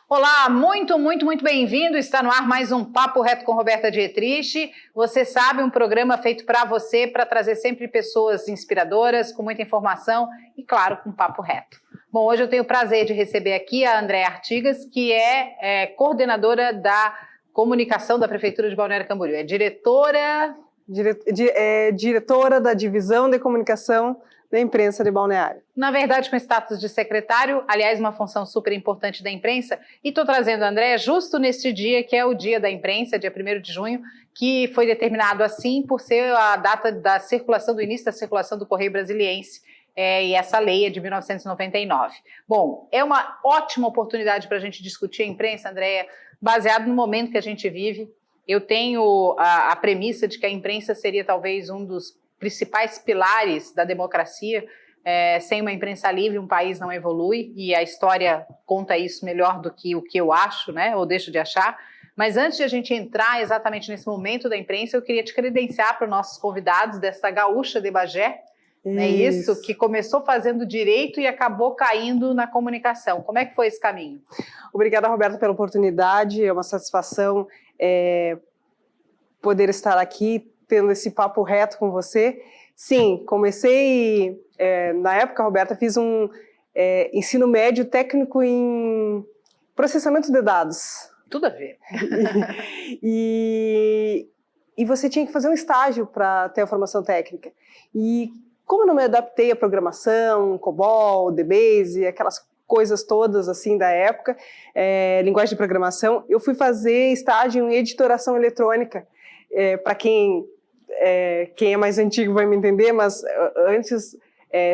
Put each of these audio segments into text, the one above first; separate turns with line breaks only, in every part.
Olá, muito bem-vindo. Está no ar mais um Papo Reto com Roberta Dietrich. Você sabe, um programa feito para você, para trazer sempre pessoas inspiradoras, com muita informação e, claro, com papo reto. Bom, hoje eu tenho o prazer de receber aqui a Andréa Artigas, que é coordenadora da comunicação da Prefeitura de Balneário Camboriú. É diretora
da Divisão de Comunicação da Imprensa de Balneário.
Na verdade, com status de secretário, aliás, uma função super importante da imprensa, e estou trazendo a Andréa justo neste dia, que é o Dia da Imprensa, dia 1º de junho, que foi determinado assim por ser a data da circulação, do início da circulação do Correio Brasiliense, e essa lei é de 1999. Bom, é uma ótima oportunidade para a gente discutir a imprensa, Andréa, baseado no momento que a gente vive. Eu tenho a premissa de que a imprensa seria talvez um dos principais pilares da democracia. Sem uma imprensa livre, um país não evolui, e a história conta isso melhor do que o que eu acho, né, ou deixo de achar. Mas antes de a gente entrar exatamente nesse momento da imprensa, eu queria te credenciar para os nossos convidados desta gaúcha de Bagé, isso, que começou fazendo direito e acabou caindo na comunicação. Como é que foi esse caminho?
Obrigada, Roberta, pela oportunidade. É uma satisfação poder estar aqui, tendo esse papo reto com você. Sim, comecei, na época, Roberta, fiz um ensino médio técnico em processamento de dados.
Tudo a ver.
E você tinha que fazer um estágio para ter a formação técnica. E como eu não me adaptei à programação, COBOL, DBase, aquelas coisas todas assim da época, linguagem de programação, eu fui fazer estágio em editoração eletrônica. Para quem é mais antigo vai me entender, mas antes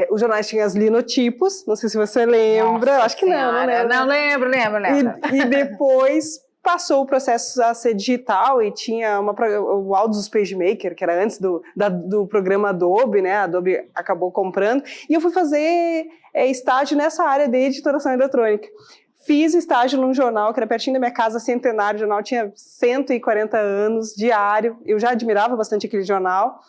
os jornais tinham as linotipos, não sei se você lembra.
Nossa,
acho que não lembro.
Não, lembro.
E depois passou o processo a ser digital e tinha o Aldus PageMaker, que era antes do programa Adobe, né? A Adobe acabou comprando, e eu fui fazer estágio nessa área de editoração eletrônica. Fiz estágio num jornal que era pertinho da minha casa, Centenário. O jornal tinha 140 anos, diário. Eu já admirava bastante aquele jornal,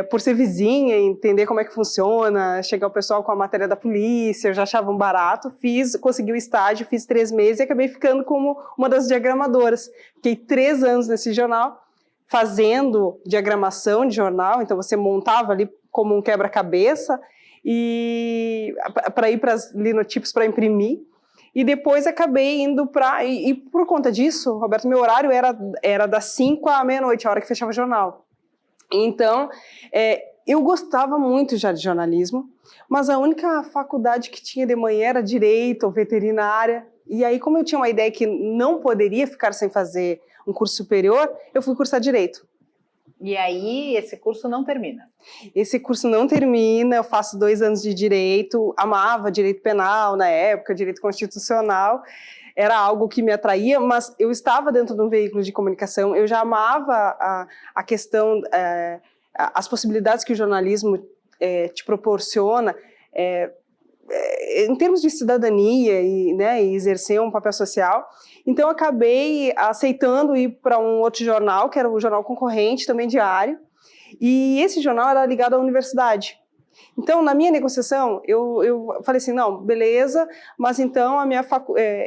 por ser vizinha, entender como é que funciona, chegar o pessoal com a matéria da polícia, eu já achava um barato. Consegui o estágio, fiz 3 meses e acabei ficando como uma das diagramadoras. Fiquei 3 anos nesse jornal, fazendo diagramação de jornal, então você montava ali como um quebra-cabeça e para ir para as linotipos para imprimir. E depois acabei indo para... E por conta disso, Roberto, meu horário era das 5 à meia-noite, a hora que fechava o jornal. Então, eu gostava muito já de jornalismo, mas a única faculdade que tinha de manhã era direito ou veterinária. E aí, como eu tinha uma ideia que não poderia ficar sem fazer um curso superior, eu fui cursar direito.
E aí, esse curso não termina?
Esse curso não termina, eu faço 2 anos de direito, amava direito penal na época, direito constitucional, era algo que me atraía, mas eu estava dentro de um veículo de comunicação, eu já amava a questão, as possibilidades que o jornalismo te proporciona, em termos de cidadania e exercer um papel social. Então eu acabei aceitando ir para um outro jornal, que era o jornal concorrente, também diário, e esse jornal era ligado à universidade. Então, na minha negociação, eu falei assim, não, beleza, mas então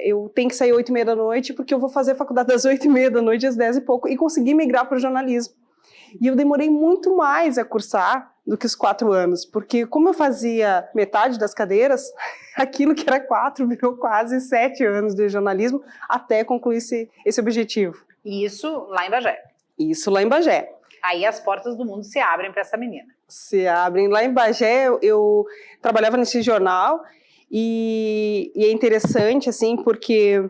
eu tenho que sair às 8h30 da noite, porque eu vou fazer a faculdade das 8h30 da noite às 10 e pouco, e consegui migrar para o jornalismo. E eu demorei muito mais a cursar do que os 4 anos, porque como eu fazia metade das cadeiras, aquilo que era 4 virou quase 7 anos de jornalismo, até concluir esse objetivo.
E isso lá em Bagé?
Isso lá em Bagé.
Aí as portas do mundo se abrem para essa menina.
Se abrem. Lá em Bagé, eu trabalhava nesse jornal e é interessante, assim, porque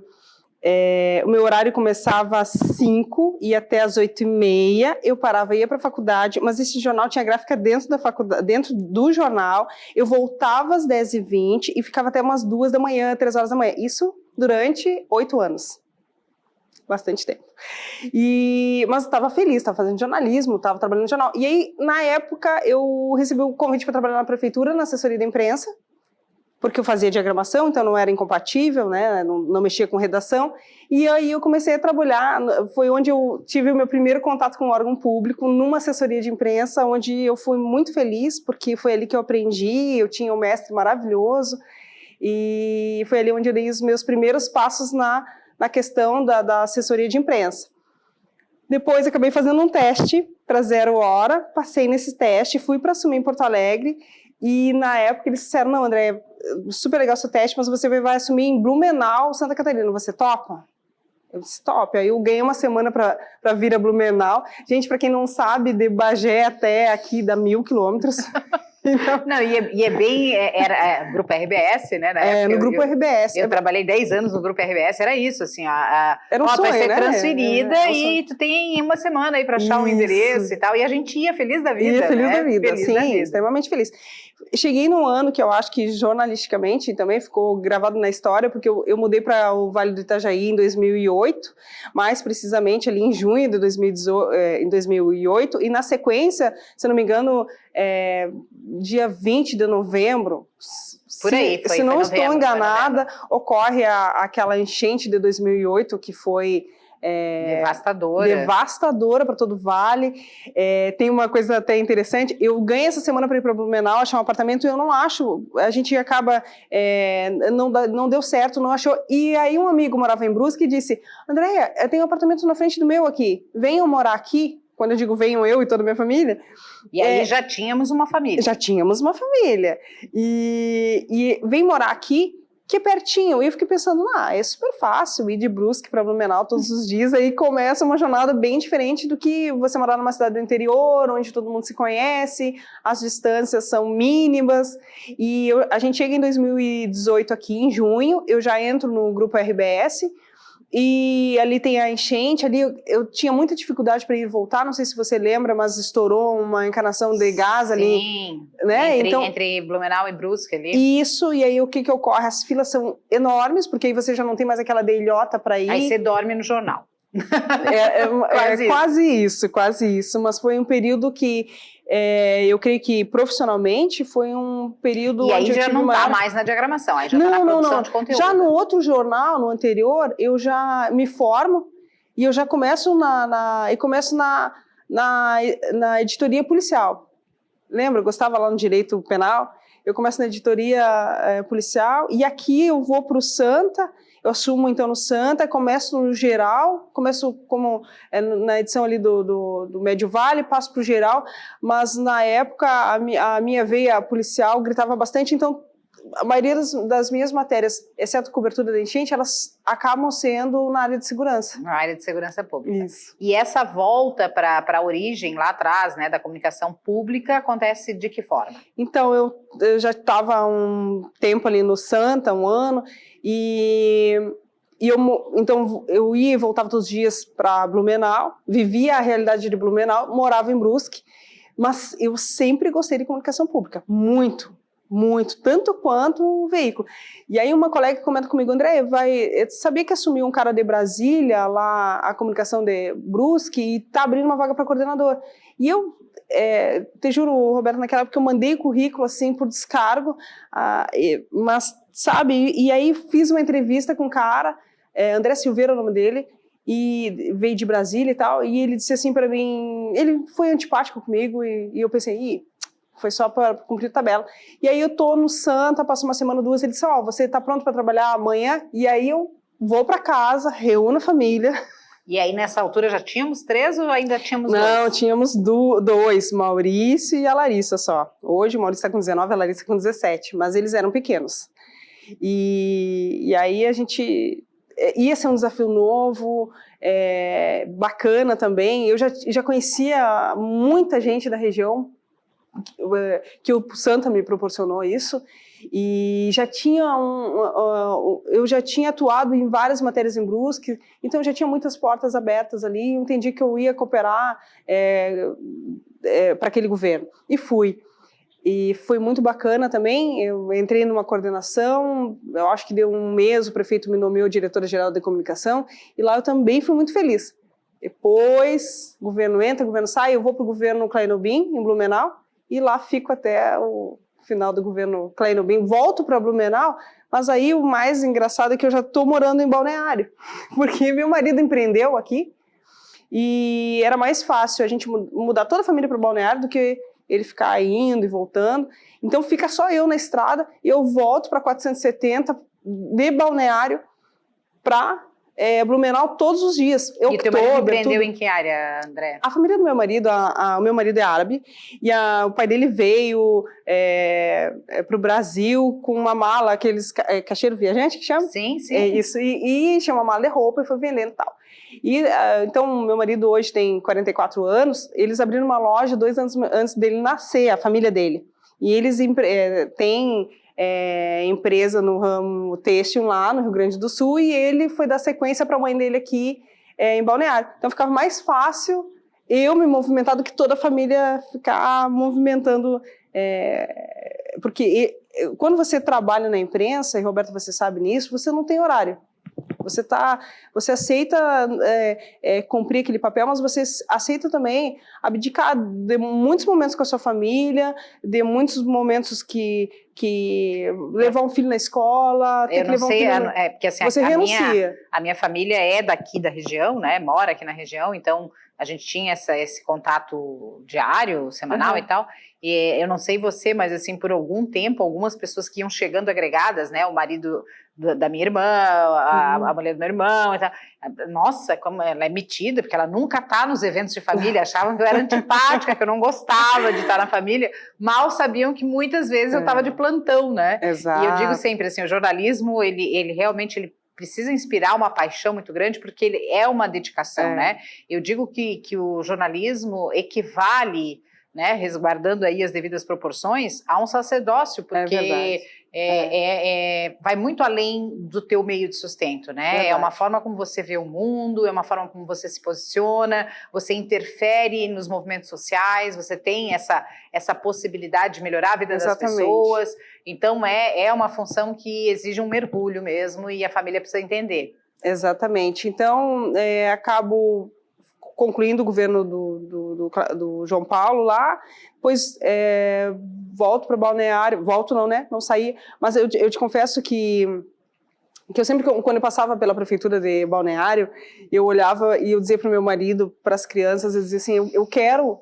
o meu horário começava às 5 e até às 8h30, eu parava e ia para a faculdade, mas esse jornal tinha gráfica dentro da faculdade, dentro do jornal, eu voltava às 10h20 e ficava até umas 2 da manhã, 3 horas da manhã. Isso durante 8 anos. Bastante tempo. Mas estava feliz, estava fazendo jornalismo, estava trabalhando no jornal. E aí, na época, eu recebi o convite para trabalhar na prefeitura, na assessoria da imprensa, porque eu fazia diagramação, então não era incompatível, né? Não mexia com redação. E aí eu comecei a trabalhar, foi onde eu tive o meu primeiro contato com um órgão público, numa assessoria de imprensa, onde eu fui muito feliz, porque foi ali que eu aprendi, eu tinha um mestre maravilhoso, e foi ali onde eu dei os meus primeiros passos na questão da assessoria de imprensa. Depois acabei fazendo um teste para 0 Hora, passei nesse teste, fui para assumir em Porto Alegre, e na época eles disseram, não, André, super legal o seu teste, mas você vai assumir em Blumenau, Santa Catarina, você topa? Eu disse, top. Aí eu ganhei uma semana para vir a Blumenau. Gente, para quem não sabe, de Bagé até aqui dá 1000 quilômetros.
Então, não, e é bem, era Grupo RBS, né? Na época,
no Grupo RBS.
Eu trabalhei 10 anos no Grupo RBS, era isso, assim,
era um sonho,
tu vai ser
né?
transferida e tu tem uma semana aí para achar um endereço e tal, e a gente ia feliz da vida,
ia feliz
né?
da vida,
feliz
sim,
da vida.
Extremamente feliz. Cheguei num ano que eu acho que jornalisticamente também ficou gravado na história, porque eu mudei para o Vale do Itajaí em 2008, mais precisamente ali em junho de 2008, e na sequência, se não me engano, dia 20 de novembro,
por aí,
se não estou enganada, ocorre aquela enchente de 2008, que foi... devastadora para todo o Vale. Tem uma coisa até interessante, eu ganhei essa semana para ir para Blumenau, achar um apartamento, e eu não acho, a gente acaba, não deu certo, não achou, e aí um amigo morava em Brusque e disse, Andréia, eu tenho um apartamento na frente do meu aqui, venham morar aqui. Quando eu digo venham eu e toda a minha família.
E aí já tínhamos uma família.
Já tínhamos uma família. E vem morar aqui, que é pertinho. E eu fiquei pensando, é super fácil ir de Brusque para Blumenau todos os dias, aí começa uma jornada bem diferente do que você morar numa cidade do interior, onde todo mundo se conhece, as distâncias são mínimas, e a gente chega em 2018 aqui, em junho, eu já entro no Grupo RBS, e ali tem a enchente, ali eu tinha muita dificuldade para ir e voltar, não sei se você lembra, mas estourou uma encanação de gás ali.
Sim,
né?
Entre Blumenau e Brusque ali.
Isso, e aí o que ocorre? As filas são enormes, porque aí você já não tem mais aquela deilhota para ir.
Aí você dorme no jornal.
Quase isso, mas foi um período que eu creio que profissionalmente foi um período.
E aí já não está mais na diagramação, aí já está na produção de conteúdo.
Já no outro jornal, no anterior, eu já me formo e eu já começo na editoria policial. Lembra? Eu gostava lá no direito penal. Eu começo na editoria policial e aqui eu vou para o Santa. Eu assumo, então, no Santa, começo no geral, começo como na edição ali do Médio Vale, passo para o geral, mas na época a minha veia policial gritava bastante, então a maioria das minhas matérias, exceto cobertura da enchente, elas acabam sendo na área de segurança.
Na área de segurança pública.
Isso.
E essa volta para a origem, lá atrás, né, da comunicação pública, acontece de que forma?
Então, eu já estava um tempo ali no Santa, um ano, então eu ia e voltava todos os dias para Blumenau, vivia a realidade de Blumenau, morava em Brusque, mas eu sempre gostei de comunicação pública, muito, tanto quanto o veículo. E aí uma colega comenta comigo, André, sabia que assumiu um cara de Brasília, lá a comunicação de Brusque, e tá abrindo uma vaga para coordenador. E eu, te juro, Roberto, naquela época eu mandei o currículo assim por descargo, mas sabe, e aí fiz uma entrevista com um cara, André Silveira é o nome dele, e veio de Brasília e tal, e ele disse assim para mim, ele foi antipático comigo, e eu pensei, foi só para cumprir tabela. E aí eu tô no Santa, passo uma semana, 2, ele disse, você tá pronto para trabalhar amanhã? E aí eu vou para casa, reúno a família.
E aí nessa altura já tínhamos 3 ou ainda tínhamos 2?
Não, tínhamos 2, Maurício e a Larissa só. Hoje o Maurício está com 19, a Larissa com 17, mas eles eram pequenos. E aí a gente... ia ser um desafio novo, bacana também. Eu já conhecia muita gente da região, que o Santa me proporcionou isso, e eu já tinha atuado em várias matérias em Brusque, então já tinha muitas portas abertas ali, entendi que eu ia cooperar para aquele governo, e fui. E foi muito bacana também, eu entrei numa coordenação, eu acho que deu um mês, o prefeito me nomeou diretora-geral de comunicação, e lá eu também fui muito feliz. Depois, governo entra, governo sai, eu vou para o governo Kleinobin, em Blumenau, e lá fico até o final do governo Kleinobin, volto para Blumenau, mas aí o mais engraçado é que eu já estou morando em Balneário, porque meu marido empreendeu aqui, e era mais fácil a gente mudar toda a família para Balneário do que ele ficar indo e voltando. Então fica só eu na estrada, eu volto para 470 de Balneário para Blumenau todos os dias.
E teu marido empreendeu em que área, André?
A família do meu marido, o meu marido é árabe, e o pai dele veio para o Brasil com uma mala, aqueles caixeiro viajante que chama?
Sim, sim.
Isso, e tinha uma mala de roupa e foi vendendo e tal. Então, meu marido hoje tem 44 anos, eles abriram uma loja 2 anos antes dele nascer, a família dele. E eles têm empresa no ramo têxtil lá no Rio Grande do Sul, e ele foi dar sequência para a mãe dele aqui em Balneário. Então ficava mais fácil eu me movimentar do que toda a família ficar movimentando, porque quando você trabalha na imprensa, e Roberto, você sabe nisso, você não tem horário. Você aceita cumprir aquele papel, mas você aceita também abdicar de muitos momentos com a sua família, de muitos momentos que levar um filho na escola,
ter que levar um filho porque assim,
você renuncia.
A minha família é daqui da região, né? Mora aqui na região, então a gente tinha esse contato diário, semanal e tal. E eu não sei você, mas assim, por algum tempo, algumas pessoas que iam chegando agregadas, né? O marido da minha irmã, a mulher do meu irmão e tal. Nossa, como ela é metida, porque ela nunca tá nos eventos de família, achavam que eu era antipática, que eu não gostava de estar na família, mal sabiam que muitas vezes eu estava de plantão, né?
Exato.
E eu digo sempre assim, o jornalismo, ele realmente precisa inspirar uma paixão muito grande, porque ele é uma dedicação, né? Eu digo que o jornalismo equivale, né, resguardando aí as devidas proporções, a um sacerdócio, porque vai muito além do teu meio de sustento, né? Verdade. É uma forma como você vê o mundo, é uma forma como você se posiciona, você interfere nos movimentos sociais, você tem essa possibilidade de melhorar a vida das pessoas. Então é uma função que exige um mergulho mesmo, e a família precisa entender.
Exatamente. Então, acabo concluindo o governo do João Paulo lá, depois volto para Balneário, volto não, né? Não saí, mas eu te confesso que eu sempre, quando eu passava pela prefeitura de Balneário, eu olhava e eu dizia para o meu marido, para as crianças, eu dizia assim, eu quero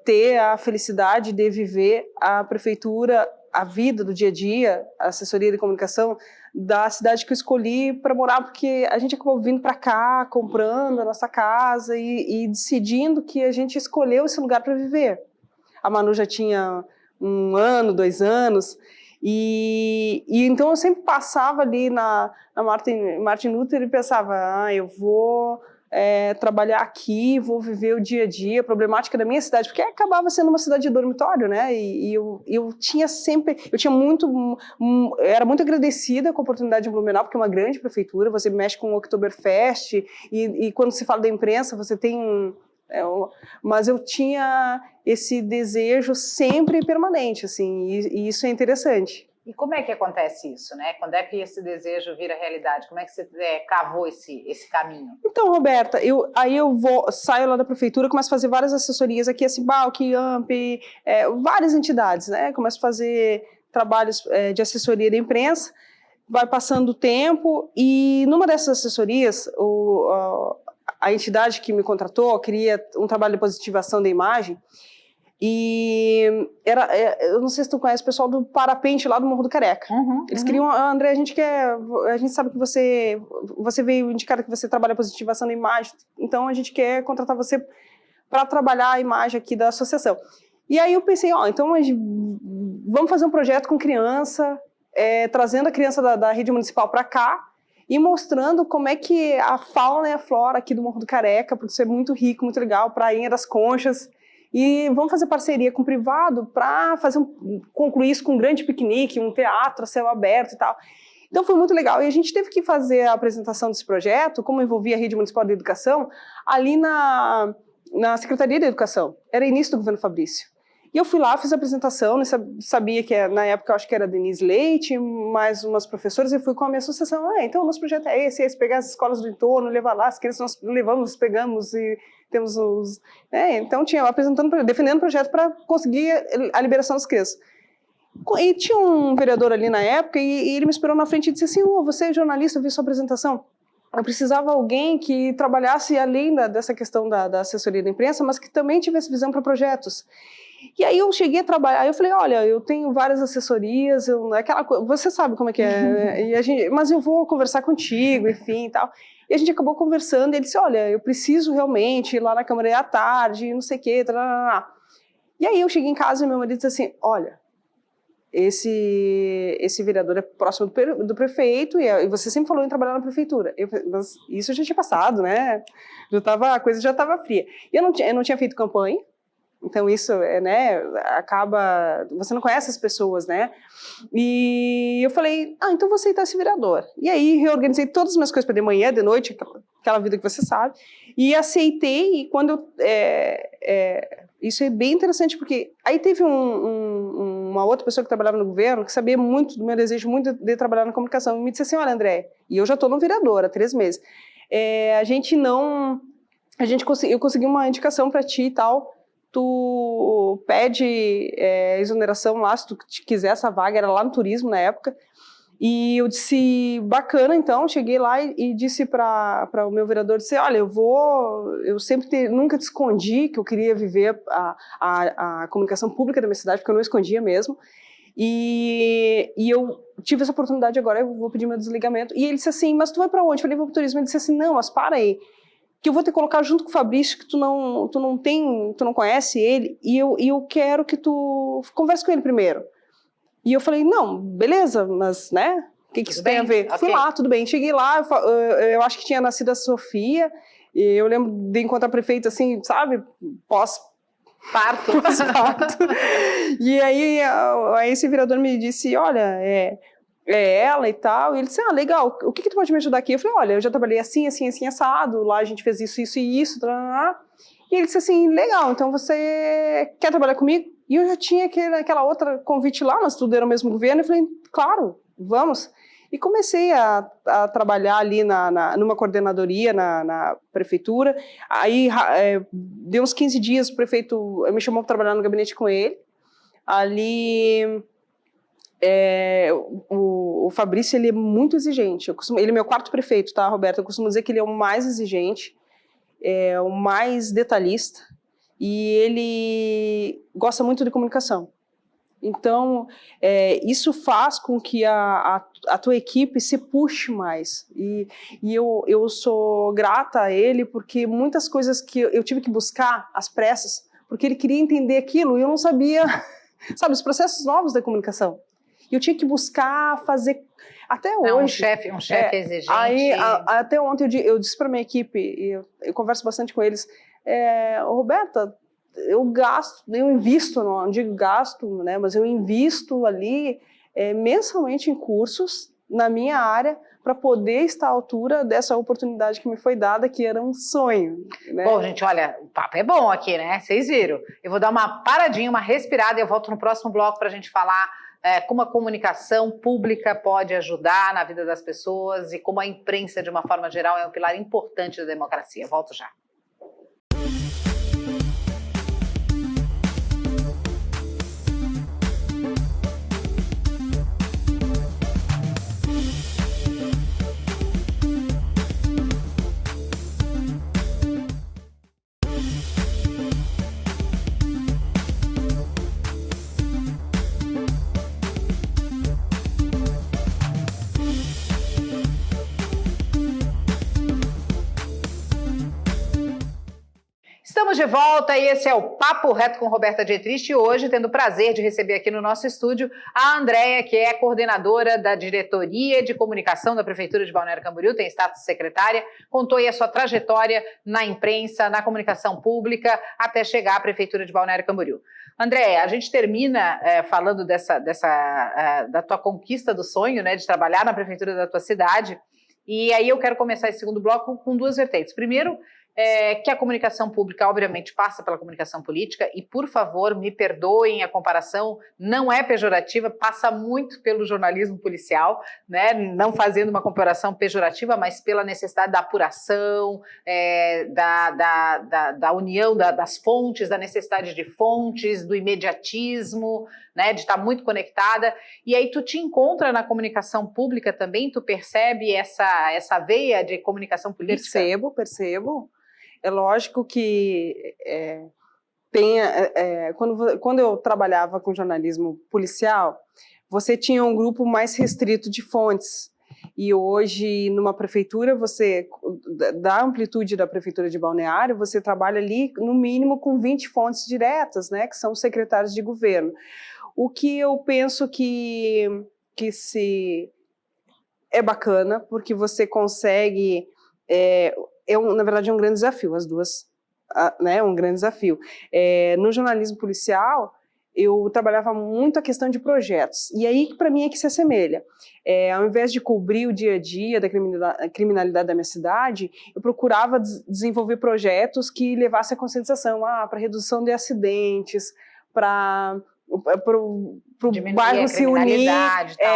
ter a felicidade de viver a prefeitura, a vida do dia a dia, a assessoria de comunicação da cidade que eu escolhi para morar, porque a gente acabou vindo para cá, comprando a nossa casa e decidindo que a gente escolheu esse lugar para viver. A Manu já tinha 1 ano, 2 anos, e então eu sempre passava ali na Martin Luther e pensava, eu vou trabalhar aqui, vou viver o dia a dia, a problemática da minha cidade, porque acabava sendo uma cidade de dormitório, né? E eu tinha sempre, era muito agradecida com a oportunidade de Blumenau, porque é uma grande prefeitura, você mexe com o Oktoberfest, e quando se fala da imprensa, você tem mas eu tinha esse desejo sempre permanente, assim, e isso é interessante.
E como é que acontece isso, né? Quando é que esse desejo vira realidade? Como é que você cavou esse caminho?
Então, Roberta, aí eu saio lá da prefeitura, começo a fazer várias assessorias aqui, a Cibalc, AMP, várias entidades, né? Começo a fazer trabalhos de assessoria da imprensa, vai passando o tempo, e numa dessas assessorias, a entidade que me contratou queria um trabalho de positivação da imagem, e eu não sei se tu conhece o pessoal do Parapente lá do Morro do Careca. Eles queriam, André, a gente sabe que você veio indicar que você trabalha positivação da imagem, então a gente quer contratar você para trabalhar a imagem aqui da associação. E aí eu pensei, então vamos fazer um projeto com criança, trazendo a criança da rede municipal para cá e mostrando como é que a fauna e a flora aqui do Morro do Careca, porque isso é muito rico, muito legal, Prainha das Conchas. E vamos fazer parceria com o privado para concluir isso com um grande piquenique, um teatro a céu aberto e tal. Então foi muito legal. E a gente teve que fazer a apresentação desse projeto, como envolvia a Rede Municipal de Educação, ali na Secretaria de Educação. Era início do governo Fabrício. E eu fui lá, fiz a apresentação, sabia que na época eu acho que era Denise Leite, mais umas professoras, e fui com a minha associação. Então o nosso projeto é esse, pegar as escolas do entorno, levar lá, as crianças nós levamos, pegamos e temos os... então tinha defendendo o projeto para conseguir a liberação das crianças. E tinha um vereador ali na época, e ele me esperou na frente e disse assim, você é jornalista, eu vi sua apresentação. Eu precisava de alguém que trabalhasse além dessa questão da assessoria da imprensa, mas que também tivesse visão para projetos. E aí eu cheguei a trabalhar, aí eu falei, olha, eu tenho várias assessorias, você sabe como é que é, né? Mas eu vou conversar contigo, enfim, e tal. E a gente acabou conversando, e ele disse, olha, eu preciso realmente ir lá na Câmara à tarde, não sei o quê, E aí eu cheguei em casa e meu marido disse assim, olha, esse vereador é próximo do prefeito e você sempre falou em trabalhar na prefeitura. Mas isso já tinha passado, né? A coisa já estava fria. E eu não tinha feito campanha, então isso, né, acaba... Você não conhece as pessoas, né? E eu falei, então vou aceitar esse vereador. E aí reorganizei todas as minhas coisas para de manhã, de noite, aquela vida que você sabe, e aceitei, e quando isso é bem interessante, porque aí teve uma outra pessoa que trabalhava no governo, que sabia muito do meu desejo, muito de trabalhar na comunicação, e me disse assim, olha, André, e eu já estou no vereador há 3 meses, eu consegui uma indicação para ti e tal, tu pede exoneração lá, se tu quiser essa vaga, era lá no turismo na época, e eu disse, bacana, então, cheguei lá e disse para o meu vereador, disse, olha, eu sempre nunca te escondi que eu queria viver a comunicação pública da minha cidade, porque eu não escondia mesmo, e eu tive essa oportunidade agora, eu vou pedir meu desligamento, e ele disse assim, mas tu vai para onde? Eu falei, vou para o turismo, ele disse assim, não, mas para aí, que eu vou te colocar junto com o Fabrício, que tu não conhece ele, e eu quero que tu converse com ele primeiro. E eu falei, não, beleza, mas, né, o que isso tem a ver? Okay. Fui lá, tudo bem, cheguei lá, eu acho que tinha nascido a Sofia, e eu lembro de encontrar a prefeita, assim, sabe, pós-parto. E aí esse vereador me disse, olha, é ela e tal, e ele disse, legal, o que tu pode me ajudar aqui? Eu falei, olha, eu já trabalhei assim, assim, assim, assado, lá a gente fez isso, isso e isso, e ele disse assim, legal, então você quer trabalhar comigo? E eu já tinha aquela outra convite lá, nós tudo era o mesmo governo, eu falei, claro, vamos. E comecei a trabalhar ali numa coordenadoria na prefeitura, aí deu uns 15 dias, o prefeito me chamou para trabalhar no gabinete com ele, ali... o Fabrício, ele é muito exigente, ele é meu quarto prefeito, tá, Roberto? Eu costumo dizer que ele é o mais exigente, o mais detalhista, e ele gosta muito de comunicação. Então, isso faz com que a tua equipe se puxe mais, e eu sou grata a ele, porque muitas coisas que eu tive que buscar às pressas, porque ele queria entender aquilo, e eu não sabia, sabe, os processos novos da comunicação. Eu tinha que buscar fazer até hoje.
Um chefe exigente.
Aí, até ontem eu disse para minha equipe, e eu converso bastante com eles, Roberta, eu invisto, não digo gasto, né, mas eu invisto ali mensalmente em cursos na minha área para poder estar à altura dessa oportunidade que me foi dada, que era um sonho. Né?
Bom, gente, olha, o papo é bom aqui, né? Vocês viram. Eu vou dar uma paradinha, uma respirada, e eu volto no próximo bloco para a gente falar como a comunicação pública pode ajudar na vida das pessoas e como a imprensa, de uma forma geral, é um pilar importante da democracia. Volto já. Estamos de volta e esse é o Papo Reto com Roberta Dietrich, e hoje tendo o prazer de receber aqui no nosso estúdio a Andréia, que é coordenadora da Diretoria de Comunicação da Prefeitura de Balneário Camboriú, tem status de secretária, contou aí a sua trajetória na imprensa, na comunicação pública, até chegar à Prefeitura de Balneário Camboriú. Andréia, a gente termina falando da tua conquista do sonho, né, de trabalhar na Prefeitura da tua cidade, e aí eu quero começar esse segundo bloco com 2 vertentes. Primeiro, que a comunicação pública, obviamente, passa pela comunicação política, e, por favor, me perdoem a comparação, não é pejorativa, passa muito pelo jornalismo policial, né? Não fazendo uma comparação pejorativa, mas pela necessidade da apuração, da união das fontes, da necessidade de fontes, do imediatismo, né? De estar muito conectada, e aí tu te encontra na comunicação pública também, tu percebe essa veia de comunicação política?
Percebo. É lógico que quando eu trabalhava com jornalismo policial, você tinha um grupo mais restrito de fontes. E hoje, numa prefeitura, da amplitude da prefeitura de Balneário, você trabalha ali, no mínimo, com 20 fontes diretas, né, que são os secretários de governo. O que eu penso que é bacana, porque você consegue... na verdade, é um grande desafio, as duas, né, é um grande desafio. No jornalismo policial, eu trabalhava muito a questão de projetos, e aí, para mim, é que se assemelha. Ao invés de cobrir o dia a dia da criminalidade da minha cidade, eu procurava desenvolver projetos que levassem a conscientização, para redução de acidentes, para o bairro se unir,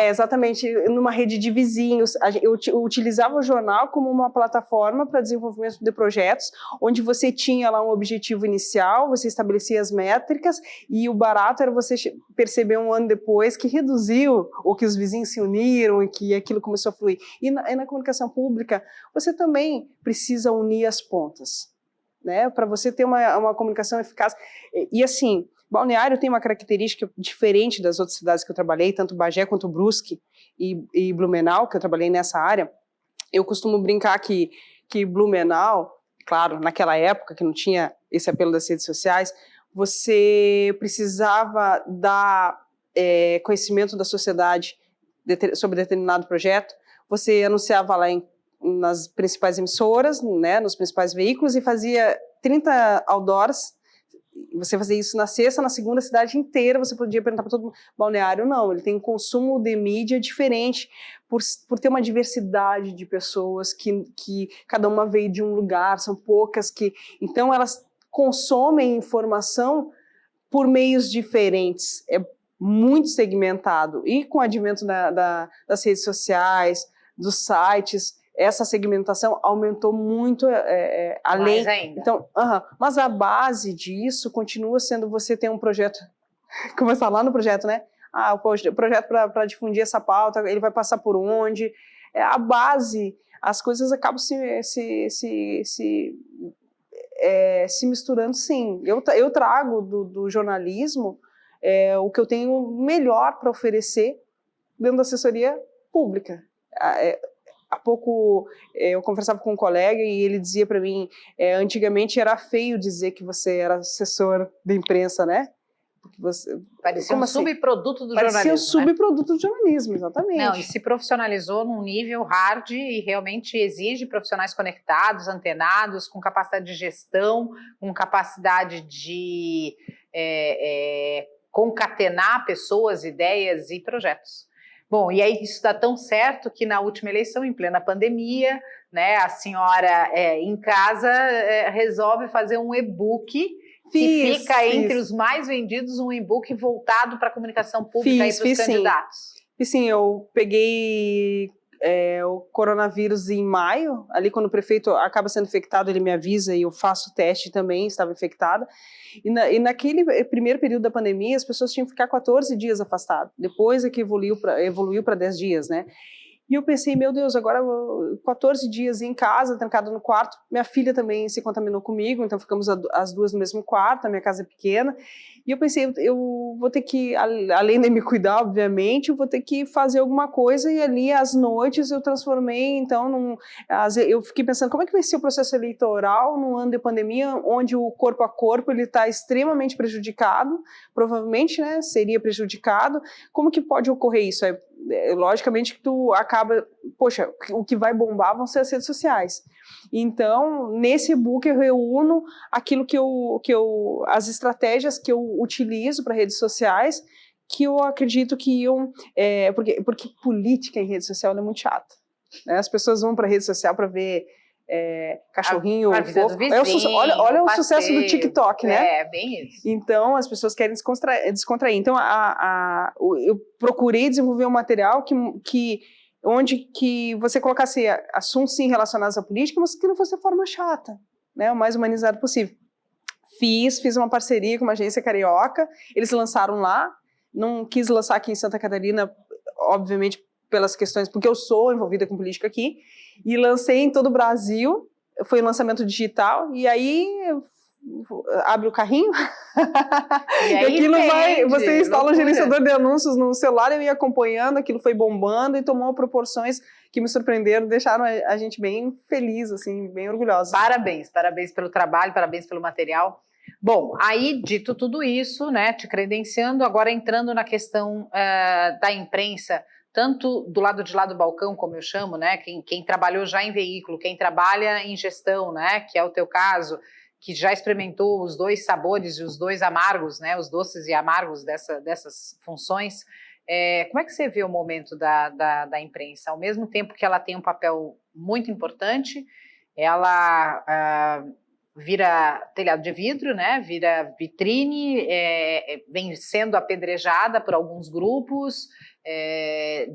exatamente, numa rede de vizinhos. Eu utilizava o jornal como uma plataforma para desenvolvimento de projetos, onde você tinha lá um objetivo inicial, você estabelecia as métricas, e o barato era você perceber um ano depois que reduziu, ou que os vizinhos se uniram, e que aquilo começou a fluir. E na comunicação pública, você também precisa unir as pontas, né, para você ter uma comunicação eficaz. E assim, Balneário tem uma característica diferente das outras cidades que eu trabalhei, tanto Bagé quanto Brusque e Blumenau, que eu trabalhei nessa área. Eu costumo brincar que Blumenau, claro, naquela época que não tinha esse apelo das redes sociais, você precisava dar conhecimento da sociedade sobre determinado projeto, você anunciava lá nas principais emissoras, né, nos principais veículos, e fazia 30 outdoors. Você fazia isso na sexta, na segunda, a cidade inteira, você podia perguntar para todo mundo. Balneário não, ele tem um consumo de mídia diferente, por ter uma diversidade de pessoas que cada uma veio de um lugar, são poucas que... Então elas consomem informação por meios diferentes, é muito segmentado. E com o advento das redes sociais, dos sites, essa segmentação aumentou muito além.
Mais ainda.
Então, mas a base disso continua sendo você ter um projeto, começar lá no projeto, né? O projeto para difundir essa pauta, ele vai passar por onde? A base, as coisas acabam se misturando, sim. Eu trago do jornalismo o que eu tenho melhor para oferecer dentro da assessoria pública. Há pouco eu conversava com um colega e ele dizia para mim, antigamente era feio dizer que você era assessor de imprensa, né? Porque
parecia um subproduto do jornalismo.
Parecia um subproduto do jornalismo, exatamente.
Não, e se profissionalizou num nível hard e realmente exige profissionais conectados, antenados, com capacidade de gestão, com capacidade de concatenar pessoas, ideias e projetos. Bom, e aí isso dá tão certo que na última eleição, em plena pandemia, né, a senhora em casa resolve fazer um e-book que fica entre os mais vendidos, um e-book voltado para a comunicação pública e para os candidatos.
E sim, eu peguei o coronavírus em maio, ali quando o prefeito acaba sendo infectado, ele me avisa e eu faço o teste também, estava infectada. E naquele primeiro período da pandemia, as pessoas tinham que ficar 14 dias afastadas. Depois é que evoluiu para 10 dias, né? E eu pensei, meu Deus, agora 14 dias em casa, trancada no quarto. Minha filha também se contaminou comigo, então ficamos as duas no mesmo quarto, a minha casa é pequena. E eu pensei, eu vou ter que, além de me cuidar, obviamente, eu vou ter que fazer alguma coisa. E ali, às noites, eu transformei, então, eu fiquei pensando, como é que vai ser o processo eleitoral num ano de pandemia, onde o corpo a corpo ele está extremamente prejudicado, provavelmente, né, seria prejudicado. Como que pode ocorrer isso? Logicamente que tu acaba, poxa, o que vai bombar vão ser as redes sociais. Então, nesse e-book eu reúno aquilo as estratégias que eu utilizo para redes sociais, que eu acredito que iam, porque política em rede social é muito chata, né? As pessoas vão para a rede social para ver cachorrinho, fofo. Olha o sucesso do TikTok, né?
Bem isso.
Então, as pessoas querem descontrair. Então, eu procurei desenvolver um material onde você colocasse assuntos sim relacionados à política, mas que não fosse de forma chata, né? O mais humanizado possível. Fiz uma parceria com uma agência carioca, eles lançaram lá, não quis lançar aqui em Santa Catarina, obviamente, pelas questões, porque eu sou envolvida com política aqui, e lancei em todo o Brasil, foi um lançamento digital, e aí abre o carrinho,
E aí
aquilo você instala
loucura.
um gerenciador de anúncios no celular, eu ia acompanhando, aquilo foi bombando e tomou proporções que me surpreenderam, deixaram a gente bem feliz, assim, bem orgulhosa.
Parabéns, parabéns pelo trabalho, parabéns pelo material. Bom, aí dito tudo isso, né, te credenciando, agora entrando na questão da imprensa, tanto do lado de lá do balcão, como eu chamo, né, quem trabalhou já em veículo, quem trabalha em gestão, né, que é o teu caso, que já experimentou os dois sabores e os dois amargos, né, os doces e amargos dessas funções, como é que você vê o momento da imprensa? Ao mesmo tempo que ela tem um papel muito importante, ela vira telhado de vidro, né? Vira vitrine, vem sendo apedrejada por alguns grupos,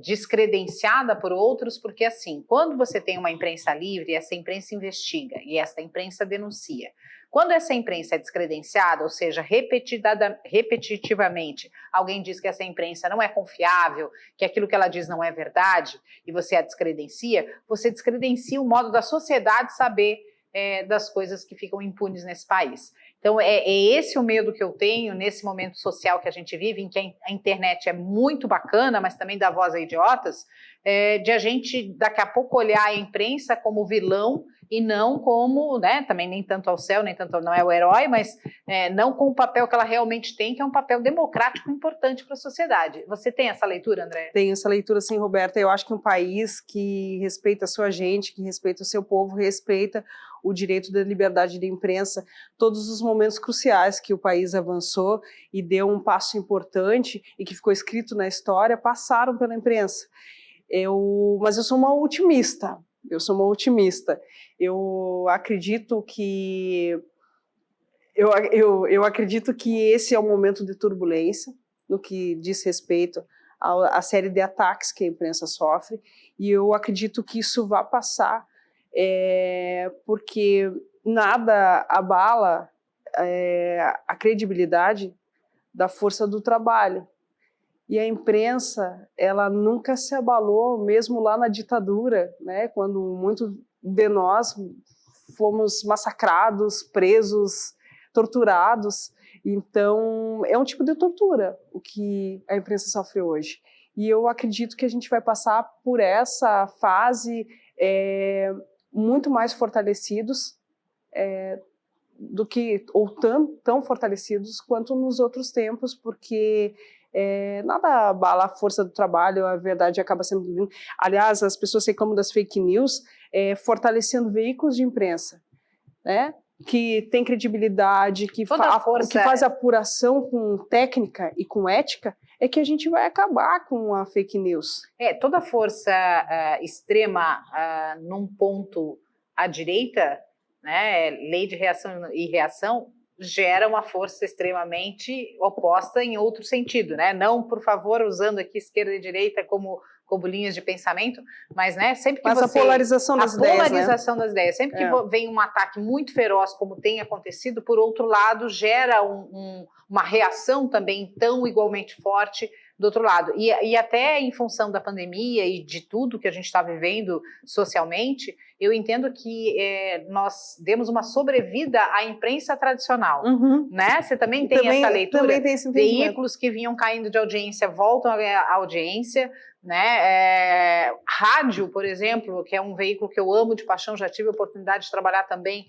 descredenciada por outros, porque assim, quando você tem uma imprensa livre, essa imprensa investiga e essa imprensa denuncia. Quando essa imprensa é descredenciada, ou seja, repetitivamente, alguém diz que essa imprensa não é confiável, que aquilo que ela diz não é verdade, e você a descredencia, você descredencia o modo da sociedade saber das coisas que ficam impunes nesse país. Então, é esse o medo que eu tenho nesse momento social que a gente vive, em que a internet é muito bacana, mas também dá voz a idiotas, de a gente, daqui a pouco, olhar a imprensa como vilão e não como, né, também nem tanto ao céu, nem tanto, não é o herói, mas não com o papel que ela realmente tem, que é um papel democrático importante para a sociedade. Você tem essa leitura, André?
Tenho essa leitura, sim, Roberta. Eu acho que um país que respeita a sua gente, que respeita o seu povo, respeita o direito da liberdade de imprensa, todos os momentos cruciais que o país avançou e deu um passo importante e que ficou escrito na história, passaram pela imprensa. Mas eu sou uma otimista, Eu acredito que eu acredito que esse é um momento de turbulência no que diz respeito à série de ataques que a imprensa sofre, e eu acredito que isso vai passar, porque nada abala a credibilidade da força do trabalho. E a imprensa, ela nunca se abalou, mesmo lá na ditadura, né, quando muitos de nós fomos massacrados, presos, torturados. Então, é um tipo de tortura o que a imprensa sofre hoje. E eu acredito que a gente vai passar por essa fase muito mais fortalecidos do que, ou tão fortalecidos quanto nos outros tempos, porque nada abala a força do trabalho, a verdade acaba sendo... Aliás, as pessoas reclamam das fake news, fortalecendo veículos de imprensa, né? Que tem credibilidade, que faz apuração com técnica e com ética, é que a gente vai acabar com a fake news.
Toda força extrema num ponto à direita, né, lei de reação e reação, gera uma força extremamente oposta em outro sentido, né? Não, por favor, usando aqui esquerda e direita como linhas de pensamento, mas, né, sempre que
a polarização das ideias,
polarização das ideias, sempre que vem um ataque muito feroz, como tem acontecido, por outro lado, gera uma reação também tão igualmente forte do outro lado. E até em função da pandemia e de tudo que a gente está vivendo socialmente, eu entendo que nós demos uma sobrevida à imprensa tradicional, né? Você também tem essa leitura?
Também tem esse entendimento.
Veículos que vinham caindo de audiência voltam a ganhar audiência, né? Rádio, por exemplo, que é um veículo que eu amo de paixão, já tive a oportunidade de trabalhar também,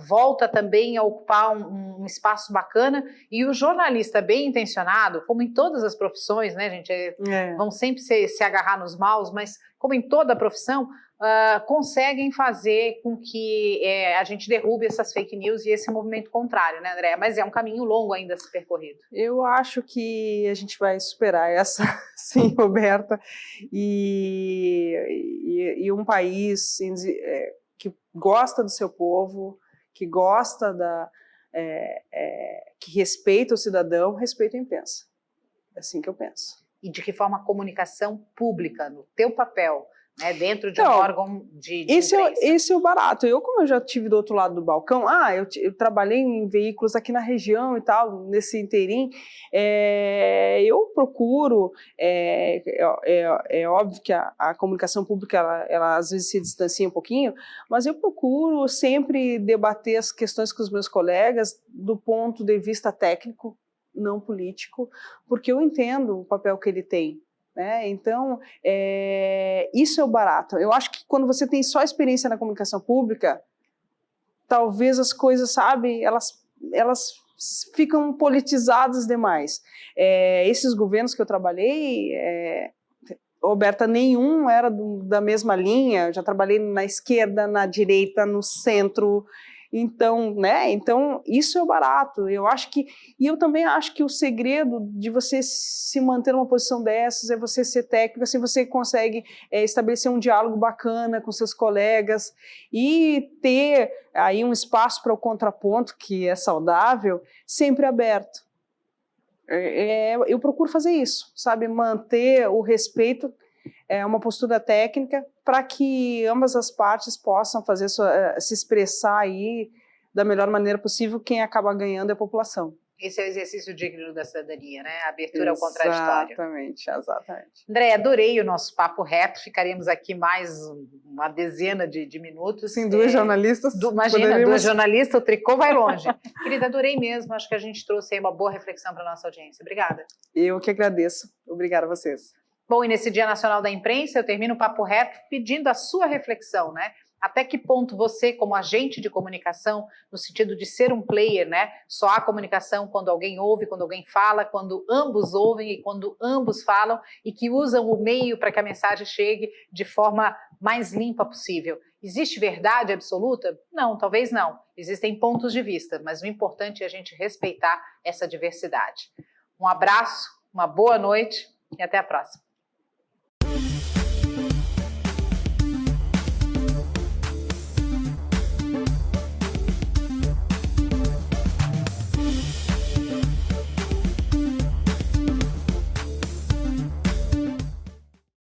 volta também a ocupar um espaço bacana, e o jornalista bem intencionado, como em todas as profissões, né, gente, vão sempre se agarrar nos maus, mas como em toda a profissão, conseguem fazer com que a gente derrube essas fake news e esse movimento contrário, né, André? Mas é um caminho longo ainda a ser percorrido.
Eu acho que a gente vai superar essa, sim, Roberta, e um país que gosta do seu povo, que gosta que respeita o cidadão, respeita a imprensa. É assim que eu penso.
E de que forma a comunicação pública, no teu papel, né, dentro de um órgão de imprensa.
Esse é o barato. Como eu já estive do outro lado do balcão, eu trabalhei em veículos aqui na região e tal, nesse inteirinho, eu procuro, é óbvio que a comunicação pública, ela às vezes se distancia um pouquinho, mas eu procuro sempre debater as questões com os meus colegas do ponto de vista técnico, não político, porque eu entendo o papel que ele tem. Então, isso é o barato. Eu acho que quando você tem só experiência na comunicação pública, talvez as coisas, sabe, elas ficam politizadas demais. Esses governos que eu trabalhei, Roberta, nenhum era da mesma linha. Eu já trabalhei na esquerda, na direita, no centro. Então, isso é o barato. Eu também acho que o segredo de você se manter numa posição dessas é você ser técnico, assim você consegue estabelecer um diálogo bacana com seus colegas e ter aí um espaço para o contraponto, que é saudável, sempre aberto. Eu procuro fazer isso, sabe? Manter o respeito, uma postura técnica, para que ambas as partes possam fazer se expressar aí da melhor maneira possível. Quem acaba ganhando é a população.
Esse é o exercício digno da cidadania, né? A abertura ao contraditório.
Exatamente.
André, adorei o nosso papo reto. Ficaríamos aqui mais uma dezena de minutos.
Sim, duas jornalistas.
Imagina, duas jornalistas, o tricô vai longe. Querida, adorei mesmo. Acho que a gente trouxe aí uma boa reflexão para a nossa audiência. Obrigada.
Eu que agradeço. Obrigada a vocês.
Bom, e nesse Dia Nacional da Imprensa, eu termino o Papo Reto pedindo a sua reflexão, né? Até que ponto você, como agente de comunicação, no sentido de ser um player, né? Só há comunicação quando alguém ouve, quando alguém fala, quando ambos ouvem e quando ambos falam e que usam o meio para que a mensagem chegue de forma mais limpa possível. Existe verdade absoluta? Não, talvez não. Existem pontos de vista, mas o importante é a gente respeitar essa diversidade. Um abraço, uma boa noite e até a próxima.